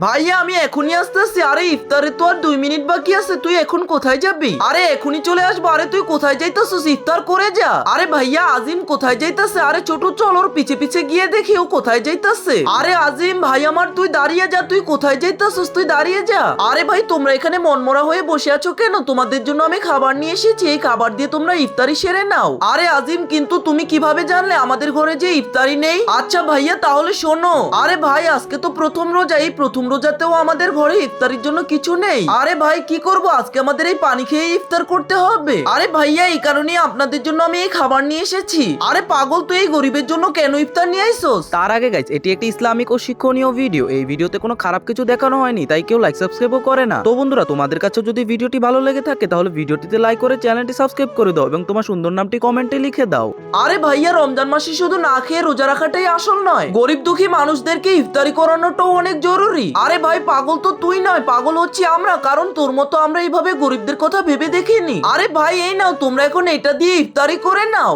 ভাইয়া আমি এখনই আসতেছি। আরে ইফতারে তো আর 2 মিনিট বাকি আছে, তুই এখন কোথায় যাবি? আরে এখনই চলে আসবো। আরে তুই কোথায় যাইতেছিস? ইফতার করে যা। আরে ভাইয়া আজিম কোথায় যাইতেছে? আরে ছোট চল ওর পিছে পিছে গিয়ে দেখি ও কোথায় যাইতেছে। আরে আজিম ভাই আমার তুই দাঁড়িয়ে যা, তুই কোথায় যাইতেছিস? তুই দাঁড়িয়ে যা। আরে ভাই তোমরা এখানে মনমরা হয়ে বসে আছো কেন? তোমাদের জন্য আমি খাবার নিয়ে এসেছি, এই খাবার দিয়ে তোমরা ইফতারি সেরে নাও। আরে আজিম কিন্তু তুমি কিভাবে জানলে আমাদের ঘরে যে ইফতারি নেই? আচ্ছা ভাইয়া তাহলে শোনো। আরে ভাই আজকে তো প্রথম রোজা, এই প্রথম রোজাতেও আমাদের ঘরে ইফতারির জন্য কিছু নেই। আরে ভাই কি করব, আজকে আমাদের এই পানি খেয়ে ইফতার করতে হবে। আরে ভাইয়া এই কারণে আপনাদের জন্য আমি এই খাবার নিয়ে এসেছি। আরে পাগল তুই এই গরিবের জন্য কেন ইফতার নিয়ে আইছস? তার আগে গাইস, এটি একটি ইসলামিক ও শিক্ষণীয় ভিডিও। এই ভিডিওতে কোনো খারাপ কিছু দেখানো হয়নি, তাই কেউ লাইক সাবস্ক্রাইবও করে না। তো বন্ধুরা, তোমাদের কাছে যদি ভিডিওটি ভালো লেগে থাকে তাহলে ভিডিওটিতে লাইক করে চ্যানেলটি সাবস্ক্রাইব করে দাও এবং তোমার সুন্দর নামটি কমেন্টে লিখে দাও। আরে ভাইয়া রমজান মাসে শুধু না খেয়ে রোজা রাখাটাই আসল নয়, গরিব দুঃখী মানুষদেরকে ইফতারি করানোটাও অনেক জরুরি। আরে ভাই পাগল তো তুই নয়, পাগল হচ্ছে আমরা, কারণ তোর মতো আমরা এইভাবে গরিবদের কথা ভেবে দেখিনি। আরে ভাই এই নাও তোমরা এখন এটা দিয়ে ইফতারি করে নাও।